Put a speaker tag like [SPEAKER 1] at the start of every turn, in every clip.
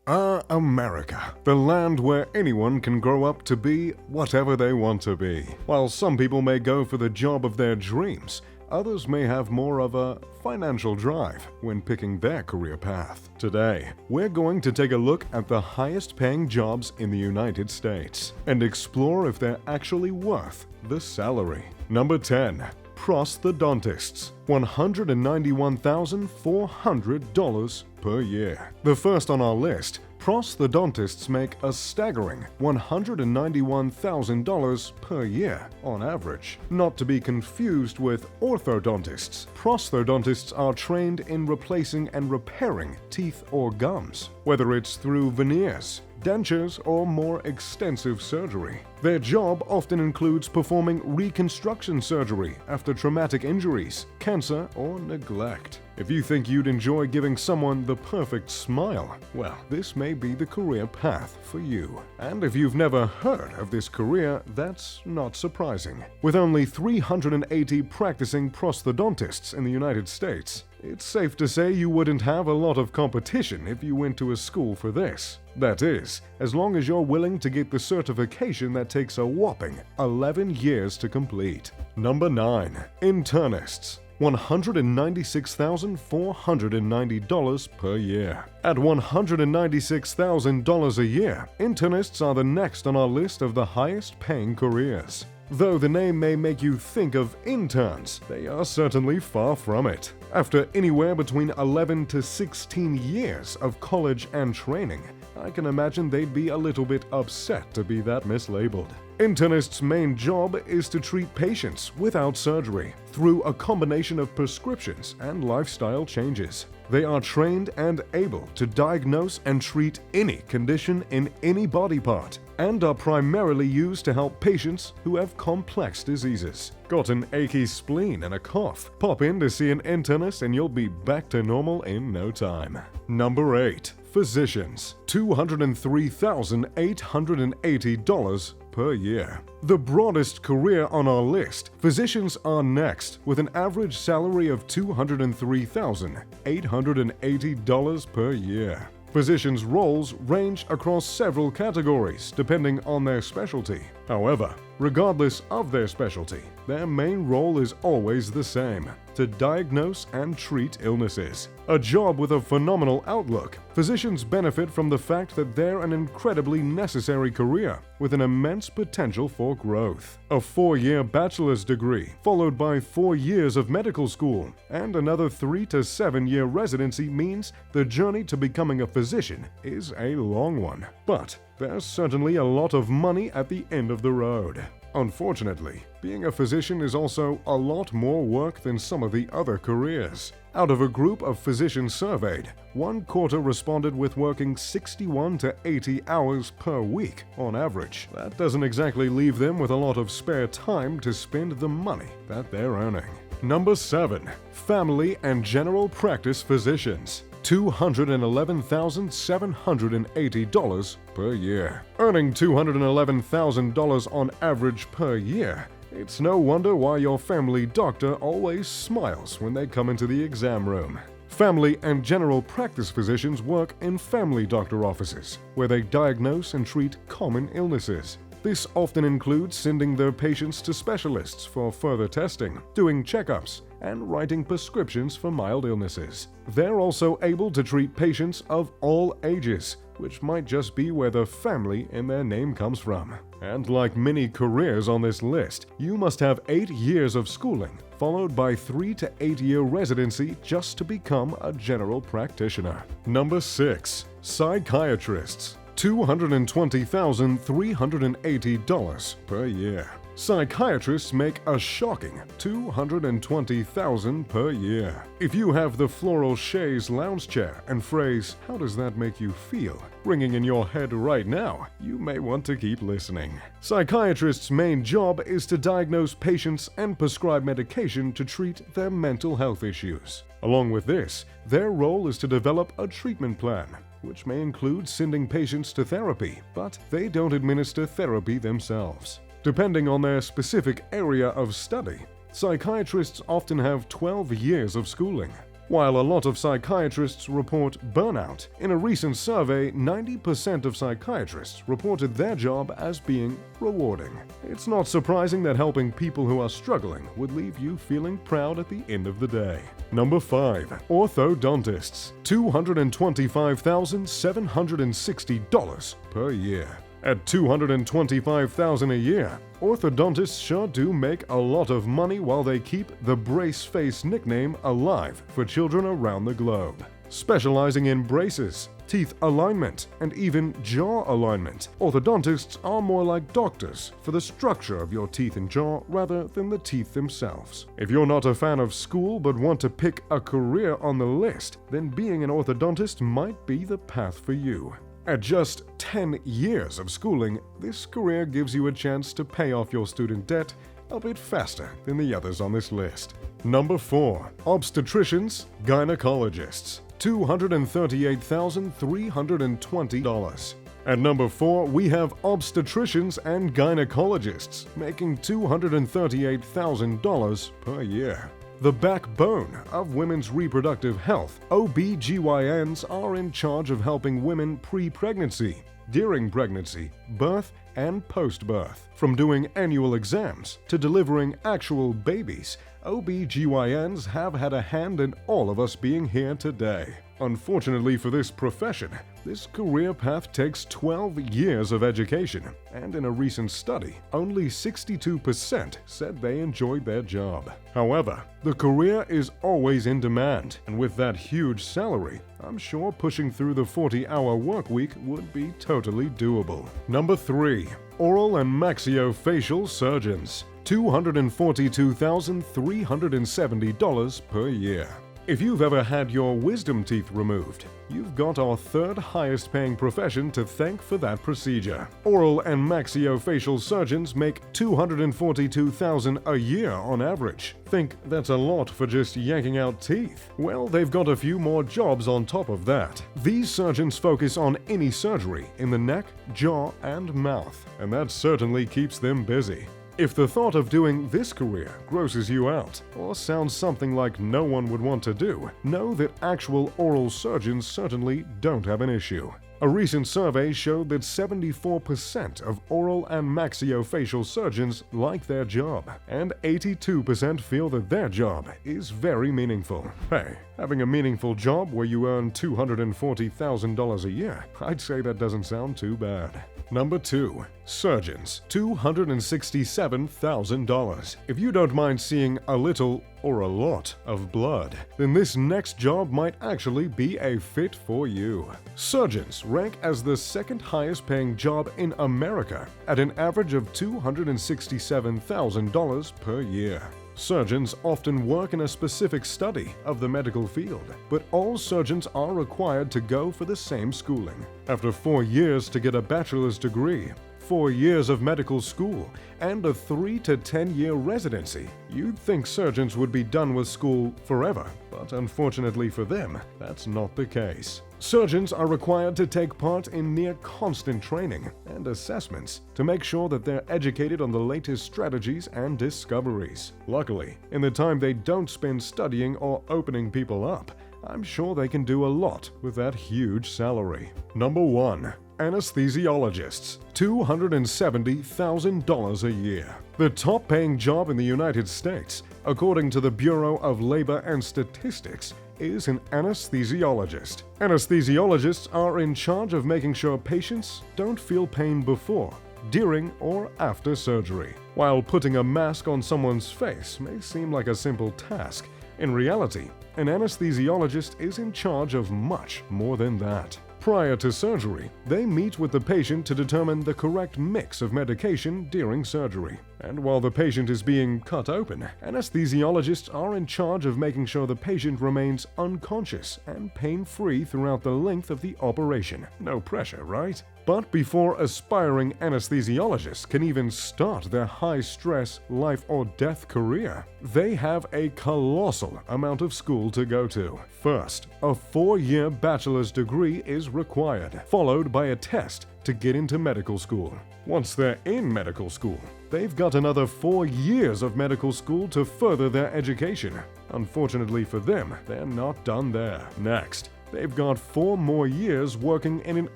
[SPEAKER 1] America, the land where anyone can grow up to be whatever they want to be. While some people may go for the job of their dreams, others may have more of a financial drive when picking their career path. Today, we're going to take a look at the highest paying jobs in the United States and explore if they're actually worth the salary. Number 10. Prosthodontists, $191,400 per year. The first on our list, prosthodontists make a staggering $191,000 per year on average. Not to be confused with orthodontists, prosthodontists are trained in replacing and repairing teeth or gums, whether it's through veneers, dentures, or more extensive surgery. Their job often includes performing reconstruction surgery after traumatic injuries, cancer, or neglect. If you think you'd enjoy giving someone the perfect smile, well, this may be the career path for you. And if you've never heard of this career, that's not surprising. With only 380 practicing prosthodontists in the United States, it's safe to say you wouldn't have a lot of competition if you went to a school for this. That is, as long as you're willing to get the certification that takes a whopping 11 years to complete. Number 9. Internists. $196,490 per year. At $196,000 a year, internists are the next on our list of the highest paying careers. Though the name may make you think of interns, they are certainly far from it. After anywhere between 11 to 16 years of college and training, I can imagine they'd be a little bit upset to be that mislabeled. Internists' main job is to treat patients without surgery through a combination of prescriptions and lifestyle changes. They are trained and able to diagnose and treat any condition in any body part, and are primarily used to help patients who have complex diseases. Got an achy spleen and a cough? Pop in to see an internist and you'll be back to normal in no time. Number 8. Physicians, $203,880 per year. The broadest career on our list, physicians are next, with an average salary of $203,880 per year. Physicians' roles range across several categories depending on their specialty. However, regardless of their specialty, their main role is always the same: to diagnose and treat illnesses. A job with a phenomenal outlook, physicians benefit from the fact that they're an incredibly necessary career with an immense potential for growth. A 4-year bachelor's degree, followed by 4 years of medical school, and another 3 to 7-year residency means the journey to becoming a physician is a long one. But there's certainly a lot of money at the end of the road. Unfortunately, being a physician is also a lot more work than some of the other careers. Out of a group of physicians surveyed, 1/4 responded with working 61 to 80 hours per week on average. That doesn't exactly leave them with a lot of spare time to spend the money that they're earning. Number 7. Family and general practice physicians. $211,780 per year. Earning $211,000 on average per year, it's no wonder why your family doctor always smiles when they come into the exam room. Family and general practice physicians work in family doctor offices, where they diagnose and treat common illnesses. This often includes sending their patients to specialists for further testing, doing checkups, and writing prescriptions for mild illnesses. They're also able to treat patients of all ages, which might just be where the family in their name comes from. And like many careers on this list, you must have 8 years of schooling, followed by 3 to 8-year residency just to become a general practitioner. Number 6. Psychiatrists. $220,380 per year. Psychiatrists make a shocking $220,000 per year. If you have the floral chaise lounge chair and phrase, "How does that make you feel?" ringing in your head right now, you may want to keep listening. Psychiatrists' main job is to diagnose patients and prescribe medication to treat their mental health issues. Along with this, their role is to develop a treatment plan, which may include sending patients to therapy, but they don't administer therapy themselves. Depending on their specific area of study, psychiatrists often have 12 years of schooling. While a lot of psychiatrists report burnout, in a recent survey, 90% of psychiatrists reported their job as being rewarding. It's not surprising that helping people who are struggling would leave you feeling proud at the end of the day. Number 5. Orthodontists, $225,760 per year. At $225,000 a year, orthodontists sure do make a lot of money while they keep the brace face nickname alive for children around the globe. Specializing in braces, teeth alignment, and even jaw alignment, orthodontists are more like doctors for the structure of your teeth and jaw rather than the teeth themselves. If you're not a fan of school but want to pick a career on the list, then being an orthodontist might be the path for you. At just 10 years of schooling, this career gives you a chance to pay off your student debt a bit faster than the others on this list. Number 4. Obstetricians, gynecologists, $238,320. At number 4, we have obstetricians and gynecologists, making $238,000 per year. The backbone of women's reproductive health, OB-GYNs are in charge of helping women pre-pregnancy, during pregnancy, birth, and post-birth. From doing annual exams to delivering actual babies, OB-GYNs have had a hand in all of us being here today. Unfortunately for this profession, this career path takes 12 years of education, and in a recent study, only 62% said they enjoyed their job. However, the career is always in demand, and with that huge salary, I'm sure pushing through the 40-hour work week would be totally doable. Number 3. Oral and maxillofacial surgeons, $242,370 per year. If you've ever had your wisdom teeth removed, you've got our third highest paying profession to thank for that procedure. Oral and maxillofacial surgeons make $242,000 a year on average. Think that's a lot for just yanking out teeth? Well, they've got a few more jobs on top of that. These surgeons focus on any surgery in the neck, jaw, and mouth, and that certainly keeps them busy. If the thought of doing this career grosses you out, or sounds something like no one would want to do, know that actual oral surgeons certainly don't have an issue. A recent survey showed that 74% of oral and maxillofacial surgeons like their job, and 82% feel that their job is very meaningful. Hey, having a meaningful job where you earn $240,000 a year, I'd say that doesn't sound too bad. Number 2. Surgeons, $267,000. If you don't mind seeing a little or a lot of blood, then this next job might actually be a fit for you. Surgeons rank as the second highest paying job in America at an average of $267,000 per year. Surgeons often work in a specific study of the medical field, but all surgeons are required to go for the same schooling. After 4 years to get a bachelor's degree, 4 years of medical school, and a 3 to 10 year residency, you'd think surgeons would be done with school forever, but unfortunately for them, that's not the case. Surgeons are required to take part in near constant training and assessments to make sure that they're educated on the latest strategies and discoveries. Luckily, in the time they don't spend studying or opening people up, I'm sure they can do a lot with that huge salary. Number 1. Anesthesiologists, $270,000 a year. The top-paying job in the United States, according to the Bureau of Labor and Statistics, is an anesthesiologist. Anesthesiologists are in charge of making sure patients don't feel pain before, during, or after surgery. While putting a mask on someone's face may seem like a simple task, in reality, an anesthesiologist is in charge of much more than that. Prior to surgery, they meet with the patient to determine the correct mix of medication during surgery. And while the patient is being cut open, anesthesiologists are in charge of making sure the patient remains unconscious and pain-free throughout the length of the operation. No pressure, right? But before aspiring anesthesiologists can even start their high-stress, life-or-death career, they have a colossal amount of school to go to. First, a 4-year bachelor's degree is required, followed by a test to get into medical school. Once they're in medical school, they've got another 4 years of medical school to further their education. Unfortunately for them, they're not done there. Next, they've got 4 more years working in an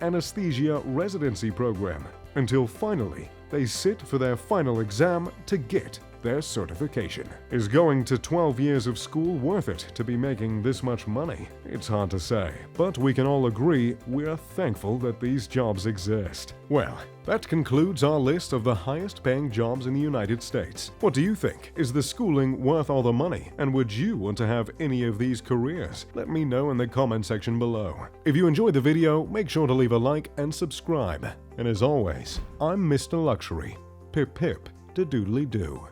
[SPEAKER 1] anesthesia residency program, until finally they sit for their final exam to get their certification. Is going to 12 years of school worth it to be making this much money? It's hard to say, but we can all agree we're thankful that these jobs exist. Well, that concludes our list of the highest paying jobs in the United States. What do you think? Is the schooling worth all the money? And would you want to have any of these careers? Let me know in the comment section below. If you enjoyed the video, make sure to leave a like and subscribe. And as always, I'm Mr. Luxury. Pip pip to doodly doo.